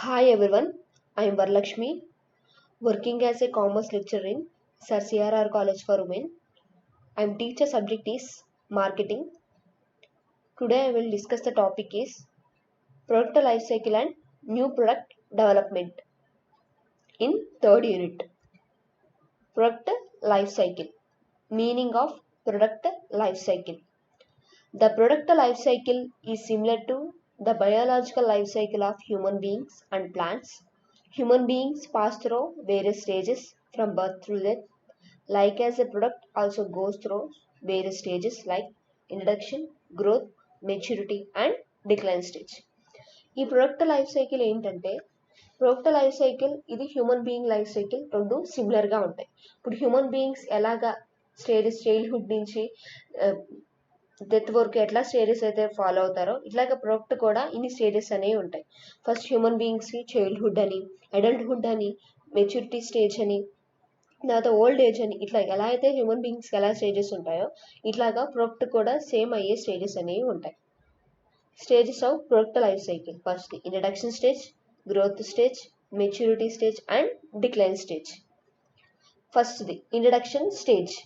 Hi everyone, I am Varlakshmi, working as a commerce lecturer in Sir CRR College for Women. I am teacher subject is marketing. Today I will discuss the topic is product life cycle and new product development in third unit. Product life cycle. Meaning of product life cycle. The product life cycle is similar to the biological life cycle of human beings and plants. Human beings pass through various stages from birth to death. Like as a product also goes through various stages like introduction, growth, maturity and decline stage. ఈ product life cycle ఏంటంటే product life cycle ఇది human being life cycle రెండు సిమిలర్గా ఉంటాయి. ఇప్పుడు human beings ఎలాగా stages childhood నుంచి death వరకు ఎట్లా స్టేజెస్ అయితే ఫాలో అవుతారో ఇట్లాగ ప్రొడక్ట్ కూడా ఇన్ని స్టేజెస్ అనేవి ఉంటాయి. ఫస్ట్ హ్యూమన్ బీయింగ్స్కి చైల్డ్హుడ్ అని, అడల్ట్హుడ్ అని, మెచ్యూరిటీ స్టేజ్ అని, తర్వాత ఓల్డ్ ఏజ్ అని, ఇట్లా ఎలా అయితే హ్యూమన్ బీయింగ్స్కి ఎలా స్టేజెస్ ఉంటాయో ఇట్లాగా ప్రొడక్ట్ కూడా సేమ్ అయ్యే స్టేజెస్ అనేవి ఉంటాయి. Stages of product life cycle. First introduction stage, growth stage, maturity stage and decline stage. ఫస్ట్ది introduction stage.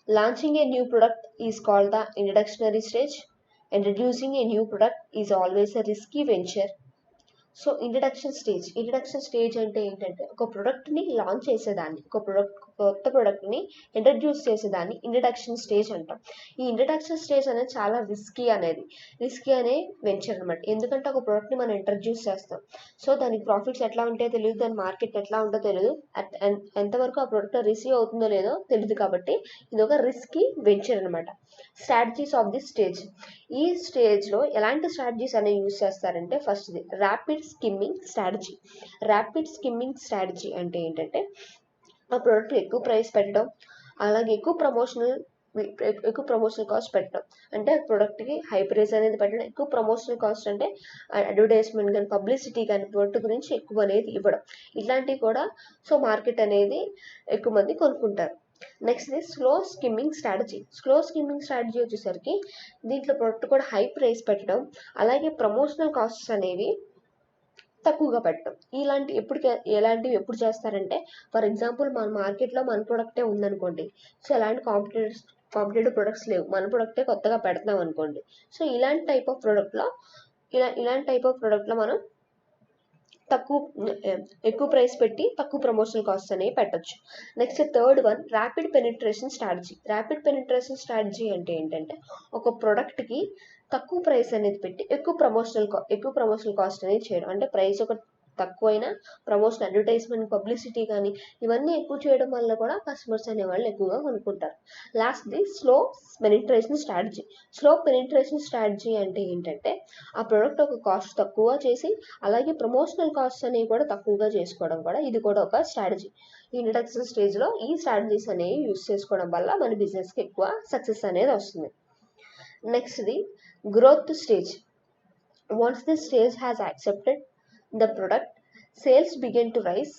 Launching a new product is called the introductory stage. Introducing a new product is always a risky venture. So introduction stage అంటే ఏంటంటే ఒక ప్రోడక్ట్ని launch చేసేదాన్ని, కొత్త ప్రోడక్ట్ని introduce చేసేదాన్ని introduction stage అంటాం. ఈ ఇంట్రడక్షన్ స్టేజ్ అనేది చాలా రిస్కీ అనే వెంచర్ అనమాట. ఎందుకంటే ఒక ప్రోడక్ట్ని మనం ఇంట్రడ్యూస్ చేస్తాం, సో దానికి ప్రాఫిట్స్ ఎట్లా ఉంటాయో తెలియదు, దాని మార్కెట్ ఎట్లా ఉంటుందో తెలియదు, ఎంతవరకు ఆ ప్రోడక్ట్ రిసీవ్ అవుతుందో లేదో తెలియదు, కాబట్టి ఇది ఒక రిస్కీ వెంచర్ అనమాట. Strategies of the stage. ఈ స్టేజ్లో ఎలాంటి స్ట్రాటజీస్ అనేవి యూజ్ చేస్తారంటే ఫస్ట్ది ర్యాపిడ్ స్కిమ్మింగ్ స్ట్రాటజీ అంటే ఏంటంటే ఆ ప్రోడక్ట్ ఎక్కువ ప్రైస్ పెట్టడం, అలాగే ఎక్కువ ప్రమోషనల్ కాస్ట్ పెట్టడం. అంటే ప్రోడక్ట్కి హై ప్రైస్ అనేది పెట్టడం, ఎక్కువ ప్రమోషనల్ కాస్ట్ అంటే అడ్వర్టైజ్మెంట్ కానీ పబ్లిసిటీ కానీ ప్రోడక్ట్ గురించి ఎక్కువ అనేది ఇవ్వడం, ఇట్లాంటివి కూడా. సో మార్కెట్ అనేది ఎక్కువ మంది కొనుక్కుంటారు. నెక్స్ట్ స్లో స్కిమ్మింగ్ స్ట్రాటజీ వచ్చేసరికి దీంట్లో ప్రోడక్ట్ కూడా హై ప్రైస్ పెట్టడం, అలాగే ప్రమోషనల్ కాస్ట్స్ అనేవి తక్కువగా పెట్టడం. ఎలాంటివి ఎప్పుడు చేస్తారంటే ఫర్ ఎగ్జాంపుల్ మన మార్కెట్లో మన ప్రోడక్టే ఉందనుకోండి, సో ఎలాంటి కాంపిటేటివ్ ప్రొడక్ట్స్ లేవు, మన ప్రొడక్టే కొత్తగా పెడతాం అనుకోండి, సో ఇలాంటి టైప్ ఆఫ్ ప్రోడక్ట్లో మనం ఎక్కువ ప్రైస్ పెట్టి తక్కువ ప్రమోషనల్ కాస్ట్ అనేవి పెట్టచ్చు. Next third one rapid penetration strategy అంటే ఏంటంటే ఒక ప్రోడక్ట్కి తక్కువ ప్రైస్ అనేది పెట్టి ఎక్కువ ప్రమోషనల్ కాస్ట్ అనేది చేయడం. అంటే ప్రైస్ ఒక తక్కువైనా ప్రమోషన్, అడ్వర్టైజ్మెంట్, పబ్లిసిటీ కానీ ఇవన్నీ ఎక్కువ చేయడం వల్ల కూడా కస్టమర్స్ అనేవాళ్ళు ఎక్కువగా కొనుక్కుంటారు. లాస్ట్ది స్లో పెనిట్రేషన్ స్ట్రాటజీ అంటే ఏంటంటే ఆ ప్రోడక్ట్ ఒక కాస్ట్ తక్కువ చేసి అలాగే ప్రమోషనల్ కాస్ట్ అనేవి కూడా తక్కువగా చేసుకోవడం కూడా, ఇది కూడా ఒక స్ట్రాటజీ. ఇంట్రడక్షన్ స్టేజ్లో ఈ స్ట్రాటజీస్ అనేవి యూస్ చేసుకోవడం వల్ల మన బిజినెస్కి ఎక్కువ సక్సెస్ అనేది వస్తుంది. నెక్స్ట్ది growth stage. Once this stage has accepted the product, sales begin to rise.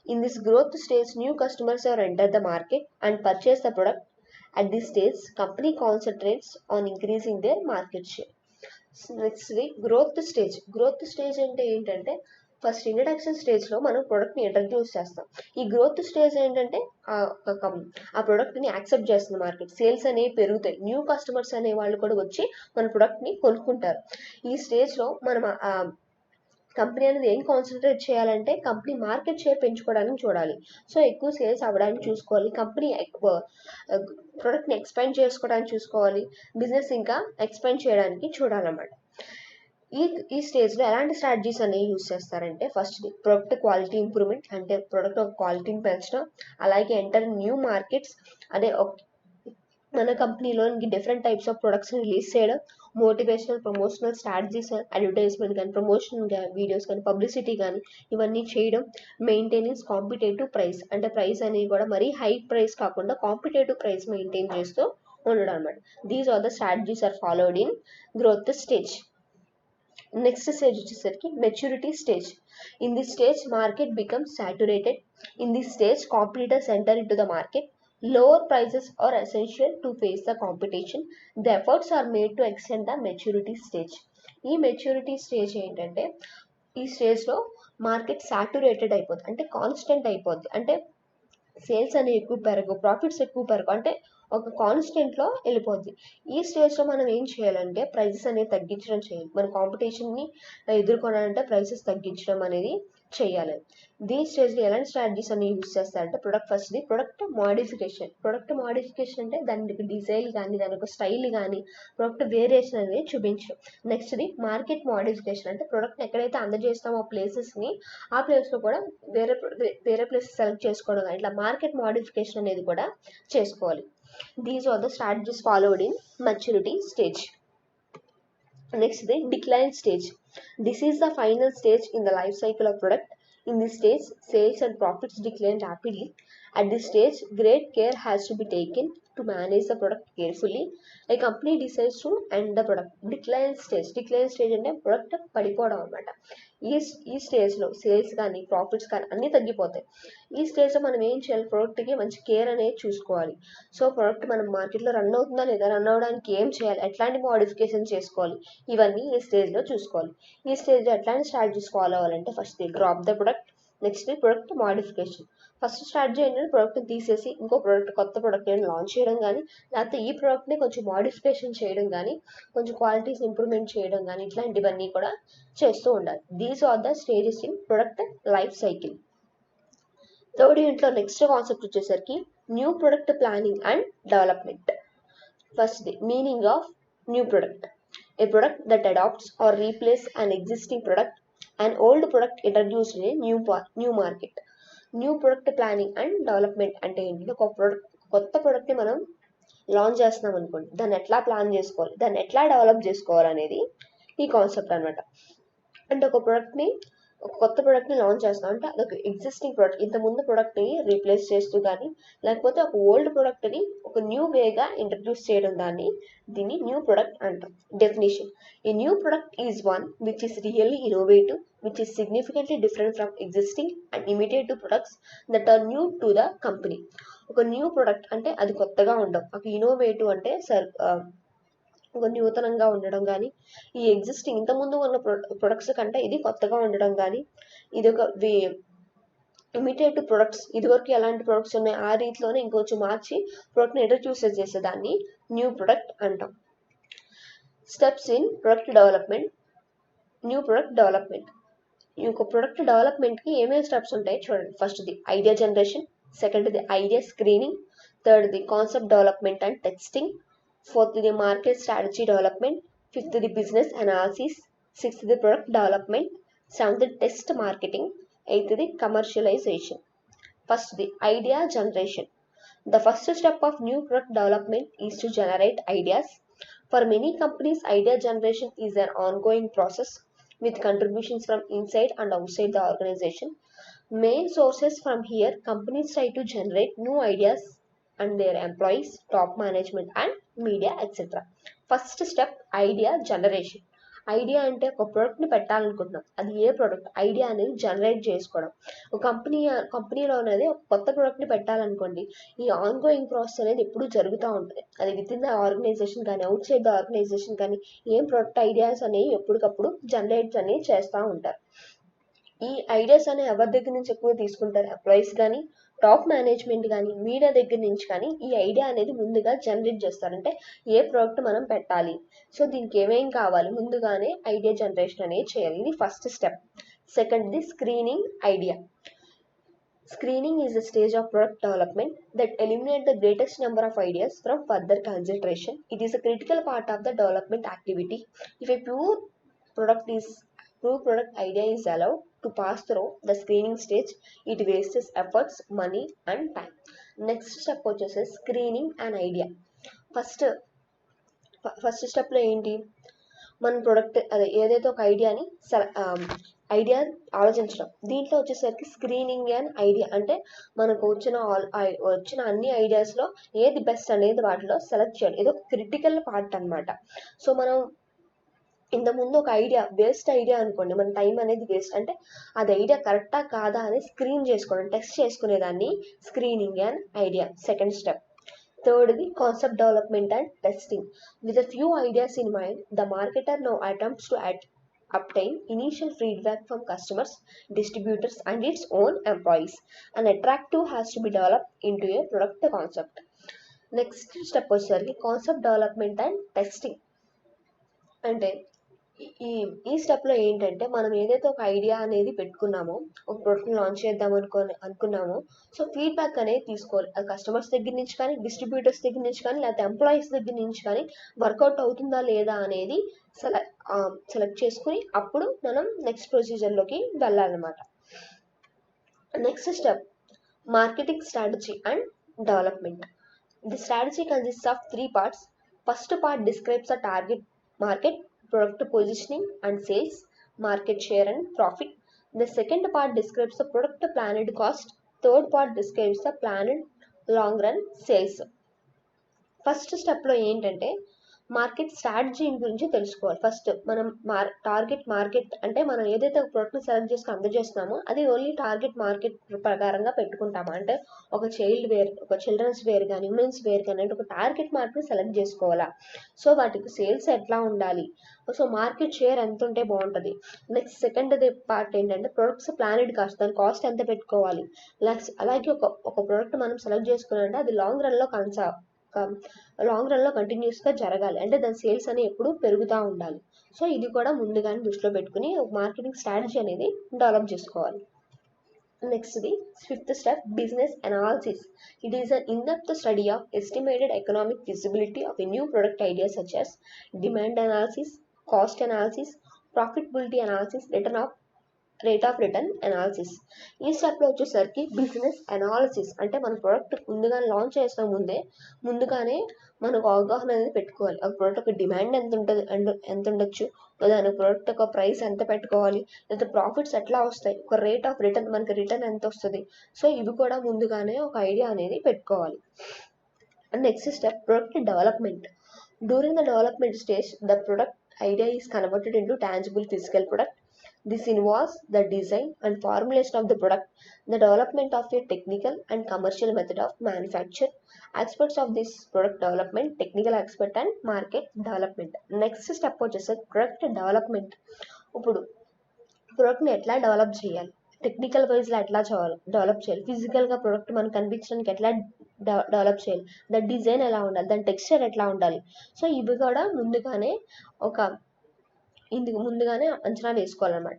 In this growth stage, new customers have entered the market and purchased the product. At this stage, company concentrates on increasing their market share. Next, growth stage అంటే ఏంటంటే first introduction స్టేజ్లో మనం ప్రోడక్ట్ని introduce చేస్తాం. ఈ growth stage ఏంటంటే ఆ ప్రోడక్ట్ని యాక్సెప్ట్ చేస్తుంది మార్కెట్, సేల్స్ అనేవి పెరుగుతాయి, న్యూ కస్టమర్స్ అనే వాళ్ళు కూడా వచ్చి మన ప్రోడక్ట్ని కొనుక్కుంటారు. ఈ స్టేజ్లో మనం కంపెనీ అనేది ఏం కాన్సన్ట్రేట్ చేయాలంటే కంపెనీ మార్కెట్ షేర్ పెంచుకోవడానికి చూడాలి. సో ఎక్కువ సేల్స్ అవ్వడానికి చూసుకోవాలి, కంపెనీ ప్రోడక్ట్ని ఎక్స్పాండ్ చేసుకోవడానికి చూసుకోవాలి, బిజినెస్ ఇంకా ఎక్స్పాండ్ చేయడానికి చూడాలన్నమాట. ఈ స్టేజ్లో ఎలాంటి స్ట్రాటజీస్ అనేవి యూజ్ చేస్తారంటే ఫస్ట్ ప్రొడక్ట్ క్వాలిటీ ఇంప్రూవ్మెంట్, అంటే ప్రొడక్ట్ ఒక క్వాలిటీని పెంచడం, అలాగే ఎంటర్ న్యూ మార్కెట్స్, అదే మన కంపెనీలో డిఫరెంట్ టైప్స్ ఆఫ్ ప్రొడక్ట్స్ని రిలీజ్ చేయడం, మోటివేషనల్ ప్రమోషనల్ స్ట్రాటజీస్, అడ్వర్టైజ్మెంట్ కానీ ప్రమోషన్ వీడియోస్ కానీ పబ్లిసిటీ కానీ ఇవన్నీ చేయడం, మెయింటైనింగ్ కాంపిటేటివ్ ప్రైస్, అంటే ప్రైస్ అనేవి కూడా మరీ హై ప్రైస్ కాకుండా కాంపిటేటివ్ ప్రైస్ మెయింటైన్ చేస్తూ ఉండడం అనమాట. These are the strategies are followed in growth stage. Next stage వచ్చేసరికి maturity stage. In this stage market becomes saturated. In this stage competitors enter in to the market. Lower prices are essential to face the competition. The efforts are made to extend the maturity stage. ఈ maturity stage ఏంటంటే ఈ స్టేజ్లో market సాటురేటెడ్ అయిపోద్ది, అంటే constant అయిపోద్ది, అంటే sales అనేవి ఎక్కువ పెరగవు, ప్రాఫిట్స్ ఎక్కువ పెరగవు, అంటే ఒక కాన్స్టెంట్లో వెళ్ళిపోద్ది. ఈ స్టేజ్లో మనం ఏం చేయాలంటే ప్రైసెస్ అనేది తగ్గించడం చేయాలి. మన కాంపిటీషన్ని ఎదుర్కొనాలంటే ప్రైసెస్ తగ్గించడం అనేది చేయాలి. దీని స్టేజ్లో ఎలాంటి స్ట్రాటజీస్ అనేవి యూజ్ చేస్తారంటే ఫస్ట్ది ప్రొడక్ట్ మోడిఫికేషన్ అంటే దానికి డిజైన్ కానీ దాని ఒక స్టైల్ కానీ ప్రొడక్ట్ వేరియేషన్ అనేది చూపించడం. నెక్స్ట్ది మార్కెట్ మోడిఫికేషన్, అంటే ప్రొడక్ట్ ఎక్కడైతే అందజేస్తామో ఆ ప్లేసెస్ని ఆ ప్లేస్లో కూడా వేరే వేరే ప్లేసెస్ సెలెక్ట్ చేసుకోవడం కానీ ఇట్లా మార్కెట్ మోడిఫికేషన్ అనేది కూడా చేసుకోవాలి. These are the strategies followed in maturity stage. Next, the decline stage. This is the final stage in the life cycle of product. In this stage, sales and profits decline rapidly. At this stage, great care has to be taken to manage the product carefully. A company decides to end the product. Decline stage అంటే product పడిపోవడం అనమాట. ఈ స్టేజ్లో sales కానీ profits కానీ అన్నీ తగ్గిపోతాయి. ఈ స్టేజ్లో మనం ఏం చేయాలి, ప్రోడక్ట్కి మంచి కేర్ అనేది చూసుకోవాలి. సో ప్రోడక్ట్ మనం మార్కెట్లో రన్ అవుతుందా లేదా, రన్ అవ్వడానికి ఏం చేయాలి, ఎట్లాంటి మోడిఫికేషన్ చేసుకోవాలి, ఇవన్నీ ఈ స్టేజ్లో చూసుకోవాలి. ఈ స్టేజ్లో ఎట్లాంటి స్ట్రాటజీస్ ఫాలో అవ్వాలంటే first drop the product, next product modification. First strategy ఏంటంటే ప్రోడక్ట్ని తీసేసి ఇంకో కొత్త ప్రోడక్ట్ లాంచ్ చేయడం కానీ, లేకపోతే ఈ ప్రోడక్ట్ని కొంచెం మోడిఫికేషన్ చేయడం కానీ, కొంచెం క్వాలిటీస్ ఇంప్రూవ్మెంట్ చేయడం కానీ ఇట్లాంటివన్నీ కూడా చేస్తూ ఉండాలి. These are the stages in product life cycle. Third యూనిట్లో నెక్స్ట్ కాన్సెప్ట్ వచ్చేసరికి new product planning and development. First the meaning of new product. A product that adopts or replaces an existing product, an old product introduced in a new market. New product planning and development అంటే ఏంటంటే కొత్త ప్రోడక్ట్ని మనం launch చేస్తున్నాం అనుకోండి, దాన్ని ఎట్లా plan చేసుకోవాలి, దాన్ని ఎట్లా డెవలప్ చేసుకోవాలి అనేది ఈ కాన్సెప్ట్ అనమాట. అంటే ఒక కొత్త ప్రోడక్ట్ని లాంచ్ చేస్తాం అంటే అదొక ఎగ్జిస్టింగ్ ప్రోడక్ట్, ఇంతకుముందు ప్రోడక్ట్ని రీప్లేస్ చేస్తూ కానీ లేకపోతే ఒక ఓల్డ్ ప్రోడక్ట్ని ఒక న్యూ వేగా ఇంట్రడ్యూస్ చేయడం దీన్ని న్యూ ప్రొడక్ట్ అంటాం. Definition: a new product is one which is really innovative, which is significantly different from existing and imitative products that are new to the company. ఒక న్యూ ప్రొడక్ట్ అంటే అది కొత్తగా ఉండడం, ఒక innovative అంటే ఒక నూతనంగా ఉండడం కానీ, ఈ ఎగ్జిస్టింగ్ ఇంతకుముందు ఉన్న ప్రొడక్ట్స్ కంటే ఇది కొత్తగా ఉండడం కానీ, ఇది ఒక ఇమిటేటివ్ ప్రొడక్ట్స్, ఇదివరకు ఎలాంటి ప్రొడక్ట్స్ ఉన్నాయి ఆ రీతిలోనే ఇంకొంచెం మార్చి ప్రొడక్ట్ని ఇంట్రడ్యూస్ చేసేదాన్ని న్యూ ప్రొడక్ట్ అంటాం. Steps in product development. New product development, ఈ యొక్క ప్రొడక్ట్ డెవలప్మెంట్కి ఏమేమి స్టెప్స్ ఉంటాయి చూడండి. ఫస్ట్ది ఐడియా జనరేషన్, సెకండ్ది ఐడియా స్క్రీనింగ్, థర్డ్ది concept development and testing, fourth the market strategy development, fifth the business analysis, sixth the product development, seventh the test marketing, eighth the commercialization. First the idea generation. The first step of new product development is to generate ideas. For many companies, idea generation is an ongoing process with contributions from inside and outside the organization. Main sources from here, companies try to generate new ideas and their employees, top management and media etc. First step idea generation. Idea అంటే ఒక ప్రోడక్ట్ని పెట్టాలనుకుంటున్నాం, అది ఏ product, idea అనేది generate చేసుకోవడం. ఒక కంపెనీలో అనేది ఒక కొత్త ప్రోడక్ట్ని పెట్టాలనుకోండి, ఈ ఆన్ గోయింగ్ ప్రాసెస్ అనేది ఎప్పుడూ జరుగుతూ ఉంటుంది. అది విత్ ఇన్ ద ఆర్గనైజేషన్ కానీ అవుట్ సైడ్ ద ఆర్గనైజేషన్ కానీ ఏం ప్రోడక్ట్ ఐడియాస్ అనేవి ఎప్పటికప్పుడు జనరేట్ అనేవి చేస్తూ ఉంటారు. ఈ ఐడియాస్ అనేవి ఎవరి దగ్గర నుంచి ఎక్కువ తీసుకుంటారు, ఎంప్లాయీస్ కానీ టాప్ మేనేజ్మెంట్ కానీ మీడియా దగ్గర నుంచి కానీ ఈ ఐడియా అనేది ముందుగా జనరేట్ చేస్తారంటే ఏ ప్రోడక్ట్ మనం పెట్టాలి, సో దీనికి ఏమేం కావాలి ముందుగానే ఐడియా జనరేషన్ అనేది చేయాలి. ఇది ఫస్ట్ స్టెప్. సెకండ్ది screening idea. Screening is the stage of product development that eliminate the greatest number of ideas from further consideration. It is a critical part of the development activity. If a pure product idea is allowed to pass through the screening stage, it wastes efforts, money and time. Next step వచ్చేసి screening and idea. First స్టెప్లో ఏంటి, మన product అదే ఏదైతే ఒక idea ఆలోచించడం. దీంట్లో వచ్చేసరికి స్క్రీనింగ్ అండ్ ఐడియా అంటే మనకు వచ్చిన అన్ని ఐడియాస్లో ఏది బెస్ట్ అనేది వాటిలో సెలెక్ట్ చేయాలి. ఇది ఒక క్రిటికల్ పార్ట్ అనమాట. సో మనం ఇంతకుముందు ఒక వేస్ట్ ఐడియా అనుకోండి, మన టైం అనేది వేస్ట్, అంటే అది ఐడియా కరెక్టా కాదా అని స్క్రీన్ చేసుకోవడం, టెస్ట్ చేసుకునేదాన్ని screening and idea. Second step. థర్డ్ది concept development and testing. With a few ideas in mind, the marketer now attempts to obtain initial feedback from customers, distributors, and its own employees. An attractive has to be developed into a product concept. Next step వచ్చేసరికి concept development and testing. అంటే ఈ ఈ స్టెప్లో ఏంటంటే మనం ఏదైతే ఒక idea అనేది పెట్టుకున్నామో, ఒక ప్రోడక్ట్ని లాంచ్ చేద్దాం అనుకున్నామో, సో ఫీడ్బ్యాక్ అనేది తీసుకోవాలి. అది కస్టమర్స్ దగ్గర నుంచి కానీ, డిస్ట్రిబ్యూటర్స్ దగ్గర నుంచి కానీ, లేకపోతే ఎంప్లాయీస్ దగ్గర నుంచి కానీ వర్కౌట్ అవుతుందా లేదా అనేది సెలెక్ట్ చేసుకుని అప్పుడు మనం నెక్స్ట్ ప్రొసీజర్లోకి వెళ్ళాలన్నమాట. Next step marketing strategy and development. The strategy consists of 3 parts. First part describes the target market, product positioning and sales, market share and profit. The second part describes the product planned cost. Third part describes the planned long run sales. First స్టెప్లో ఏంటంటే market strategy గురించి తెలుసుకోవాలి. First మనం target market అంటే మనం ఏదైతే ఒక ప్రోడక్ట్ని సెలెక్ట్ చేసుకుని అందజేస్తున్నామో అది ఓన్లీ టార్గెట్ మార్కెట్ ప్రకారంగా పెట్టుకుంటాము. అంటే ఒక చిల్డ్రన్స్ వేర్ కానీ, ఉమెన్స్ వేర్ కానీ అంటే ఒక టార్గెట్ మార్కెట్ సెలెక్ట్ చేసుకోవాలా. సో వాటికి సేల్స్ ఎట్లా ఉండాలి, సో మార్కెట్ షేర్ ఎంత ఉంటే బాగుంటుంది. నెక్స్ట్ సెకండ్ పార్ట్ ఏంటంటే ప్రొడక్ట్స్ ప్లానెడ్ కాస్ట్, దాని కాస్ట్ ఎంత పెట్టుకోవాలి. అలాగే ఒక ప్రోడక్ట్ మనం సెలెక్ట్ చేసుకున్నామంటే అది లాంగ్ రన్లో కంటిన్యూస్గా జరగాలి. అంటే దాని సేల్స్ అనేవి ఎప్పుడు పెరుగుతూ ఉండాలి. సో ఇది కూడా ముందుగానే దృష్టిలో పెట్టుకుని మార్కెటింగ్ స్ట్రాటజీ అనేది డెవలప్ చేసుకోవాలి. నెక్స్ట్ది fifth step business analysis. It is an in depth study of estimated economic feasibility of a new product idea such as demand analysis, cost analysis, profitability analysis, rate of return analysis. ఈ స్టెప్లో వచ్చేసరికి business analysis అంటే మన product ముందుగానే launch చేసిన ముందుగానే మనకు అవగాహన అనేది పెట్టుకోవాలి. ఆ ప్రోడక్ట్ ఒక డిమాండ్ ఎంత ఉండొచ్చు, దాని ప్రోడక్ట్ ఒక ప్రైస్ ఎంత పెట్టుకోవాలి, లేదా ప్రాఫిట్స్ ఎట్లా వస్తాయి, ఒక రేట్ ఆఫ్ రిటర్న్ మనకి రిటర్న్ ఎంత వస్తుంది. సో ఇవి కూడా ముందుగానే ఒక ఐడియా అనేది పెట్టుకోవాలి. Next step product development. During the development stage the product idea is converted into tangible physical product. This involves the design and formulation of the product, the development of a technical and commercial method of manufacture. Aspects of this product development, technical aspect and market development. Next step వచ్చేసి product development. ఇప్పుడు ప్రోడక్ట్ని ఎట్లా develop చేయాలి, technical వైజ్లో ఎట్లా develop చేయాలి, ఫిజికల్గా product మనకు కనిపించడానికి ఎట్లా డెవలప్ చేయాలి, దాని డిజైన్ ఎలా ఉండాలి, దాని టెక్స్చర్ ఎట్లా ఉండాలి. సో ఇవి కూడా ముందుగానే అంచనా వేసుకోవాలన్నమాట.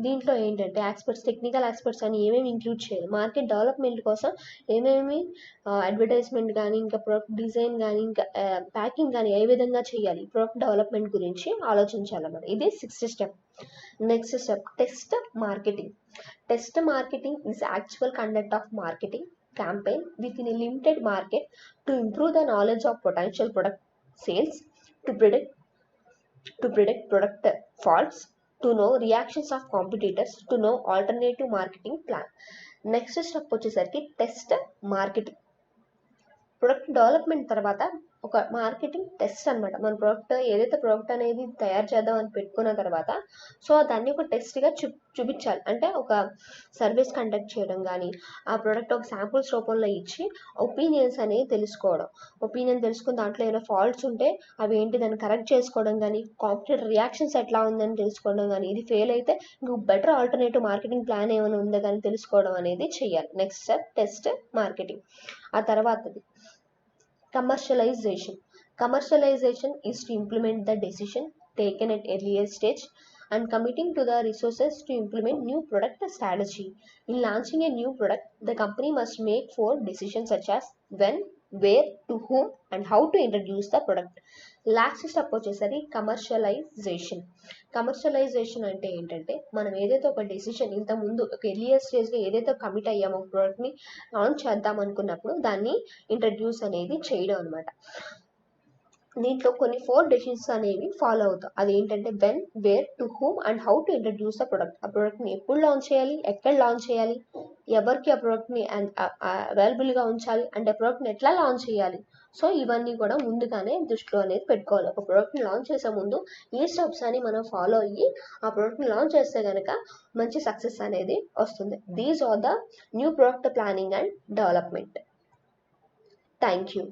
దీంట్లో ఏంటంటే టెక్నికల్ ఆస్పెక్ట్స్ అని ఏమేమి ఇంక్లూడ్ చేయాలి, మార్కెట్ డెవలప్మెంట్ కోసం ఏమేమి అడ్వర్టైజ్మెంట్ కానీ, ఇంకా ప్రొడక్ట్ డిజైన్ కానీ, ఇంకా ప్యాకింగ్ కానీ ఏ విధంగా చేయాలి, ప్రొడక్ట్ డెవలప్మెంట్ గురించి ఆలోచించాలన్నమాట. ఇది 6th step. Next step test marketing. Test marketing is actual conduct of marketing campaign within a limited market to improve the knowledge of potential product sales, to predict product faults, to know reactions of competitors, to know alternative marketing plan. Next step వచ్చేసరికి test marketing. Product development తర్వాత ఒక marketing test అనమాట. మన product ఏదైతే product అనేది తయారు చేద్దాం అని పెట్టుకున్న తర్వాత సో దాన్ని ఒక టెస్ట్గా చూపించాలి. అంటే ఒక సర్వీస్ కండక్ట్ చేయడం కానీ, ఆ ప్రోడక్ట్ ఒక శాంపుల్స్ రూపంలో ఇచ్చి ఒపీనియన్స్ అనేది తెలుసుకుని దాంట్లో ఏమైనా ఫాల్ట్స్ ఉంటే అవి ఏంటి దాన్ని కరెక్ట్ చేసుకోవడం కానీ, కాంపిటేటర్ రియాక్షన్స్ ఎట్లా ఉందని తెలుసుకోవడం కానీ, ఇది ఫెయిల్ అయితే ఇంకొక బెటర్ ఆల్టర్నేటివ్ మార్కెటింగ్ ప్లాన్ ఏమైనా ఉందా కానీ తెలుసుకోవడం అనేది చేయాలి. Next step test marketing. ఆ తర్వాతది commercialization. Commercialization is to implement the decision taken at earlier stage and committing to the resources to implement new product strategy. In launching a new product, the company must make 4 decisions such as when, where, to whom and how to introduce the product. Last step వచ్చేసరికి commercialisation అంటే ఏంటంటే మనం ఏదైతే ఒక decision ఇంతకుముందు ఒక earlier స్టేజ్లో ఏదైతే కమిట్ అయ్యామో ప్రోడక్ట్ని లాంచ్ చేద్దాం అనుకున్నప్పుడు దాన్ని ఇంట్రడ్యూస్ అనేది చేయడం అనమాట. దీంట్లో కొన్ని 4 డెసిషన్స్ అనేవి ఫాలో అవుతాం. అది ఏంటంటే when, where, to whom and how to introduce the product. ఆ ప్రోడక్ట్ని ఎప్పుడు లాంచ్ చేయాలి, ఎక్కడ లాంచ్ చేయాలి, ఎవరికి ఆ ప్రోడక్ట్ని అవైలబుల్గా ఉంచాలి, అంటే ఆ ప్రోడక్ట్ని ఎట్లా లాంచ్ చేయాలి. సో ఇవన్నీ కూడా ముందుగానే దృష్టిలో అనేది పెట్టుకోవాలి. ఒక ప్రోడక్ట్ని లాంచ్ చేసే ముందు ఈ స్టెప్స్ అని మనం ఫాలో అయ్యి ఆ ప్రోడక్ట్ని లాంచ్ చేస్తే కనుక మంచి సక్సెస్ అనేది వస్తుంది. These are the new product planning and development. Thank you.